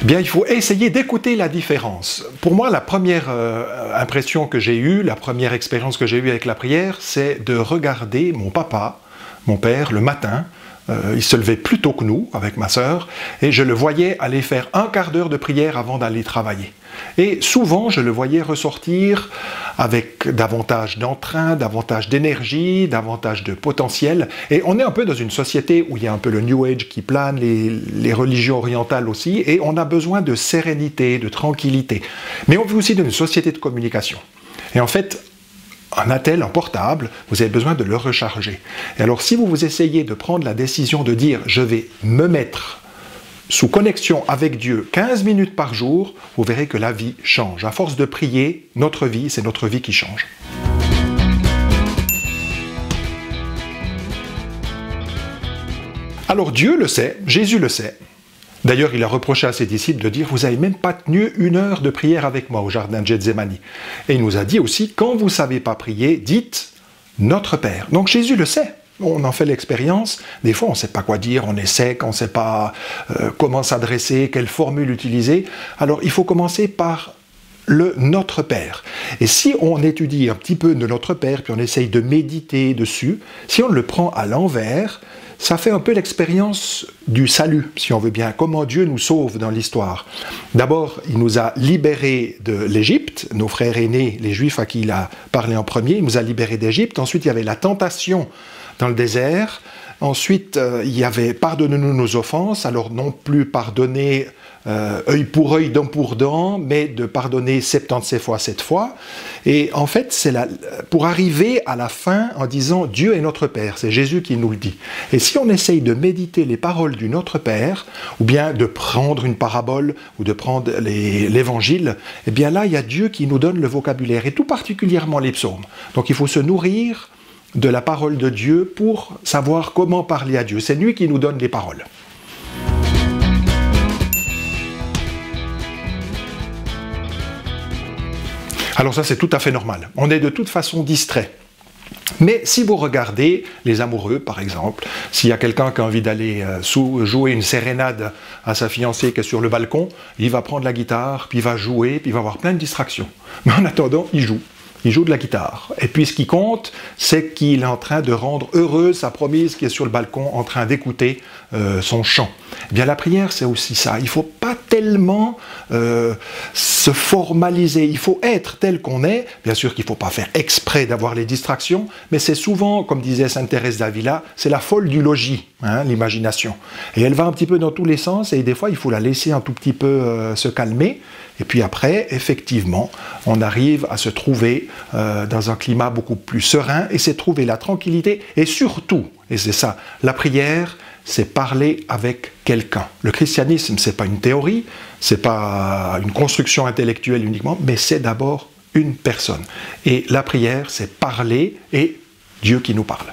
Bien, il faut essayer d'écouter la différence. Pour moi, la première impression que j'ai eue, la première expérience que j'ai eue avec la prière, c'est de regarder mon papa, mon père, le matin. Il se levait plus tôt que nous, avec ma sœur, et je le voyais aller faire un quart d'heure de prière avant d'aller travailler. Et souvent, je le voyais ressortir avec davantage d'entrain, davantage d'énergie, davantage de potentiel. Et on est un peu dans une société où il y a un peu le New Age qui plane, les religions orientales aussi, et on a besoin de sérénité, de tranquillité. Mais on vit aussi dans une société de communication. Et en fait, un attel, un portable, vous avez besoin de le recharger. Et alors, si vous essayez de prendre la décision de dire « je vais me mettre sous connexion avec Dieu 15 minutes par jour », vous verrez que la vie change. À force de prier, notre vie, c'est notre vie qui change. Alors Dieu le sait, Jésus le sait. D'ailleurs, il a reproché à ses disciples de dire « Vous n'avez même pas tenu 1 heure de prière avec moi au jardin de Gethsémani. » Et il nous a dit aussi « Quand vous ne savez pas prier, dites « Notre Père ». Donc Jésus le sait. On en fait l'expérience. Des fois, on ne sait pas quoi dire, on est sec, on ne sait pas comment s'adresser, quelle formule utiliser. Alors, il faut commencer par le Notre Père. Et si on étudie un petit peu de Notre Père, puis on essaye de méditer dessus, si on le prend à l'envers, ça fait un peu l'expérience du salut, si on veut bien, comment Dieu nous sauve dans l'histoire. D'abord, il nous a libérés de l'Égypte, nos frères aînés, les Juifs à qui il a parlé en premier, il nous a libérés d'Égypte. Ensuite, il y avait la tentation dans le désert. Ensuite, il y avait « Pardonne-nous nos offenses », alors non plus pardonner œil pour œil, dent pour dent, mais de pardonner 77 fois 7 fois. Et en fait, c'est pour arriver à la fin en disant « Dieu est notre Père », c'est Jésus qui nous le dit. Et si on essaye de méditer les paroles du Notre Père, ou bien de prendre une parabole, ou de prendre l'Évangile, eh bien là, il y a Dieu qui nous donne le vocabulaire, et tout particulièrement les psaumes. Donc il faut se nourrir de la parole de Dieu pour savoir comment parler à Dieu. C'est lui qui nous donne les paroles. Alors ça, c'est tout à fait normal. On est de toute façon distrait. Mais si vous regardez les amoureux, par exemple, s'il y a quelqu'un qui a envie d'aller jouer une sérénade à sa fiancée qui est sur le balcon, il va prendre la guitare, puis il va jouer, puis il va avoir plein de distractions. Mais en attendant, il joue. Il joue de la guitare. Et puis ce qui compte, c'est qu'il est en train de rendre heureuse sa promise qui est sur le balcon, en train d'écouter son chant. Eh bien, la prière, c'est aussi ça. Il ne faut pas tellement se formaliser. Il faut être tel qu'on est. Bien sûr qu'il ne faut pas faire exprès d'avoir les distractions, mais c'est souvent, comme disait Sainte Thérèse d'Avila, c'est la folle du logis, hein, l'imagination. Et elle va un petit peu dans tous les sens, et des fois, il faut la laisser un tout petit peu se calmer. Et puis après, effectivement, on arrive à se trouver dans un climat beaucoup plus serein, et c'est trouver la tranquillité, et surtout, et c'est ça, la prière, c'est parler avec quelqu'un. Le christianisme, c'est pas une théorie, c'est pas une construction intellectuelle uniquement, mais c'est d'abord une personne. Et la prière, c'est parler, et Dieu qui nous parle.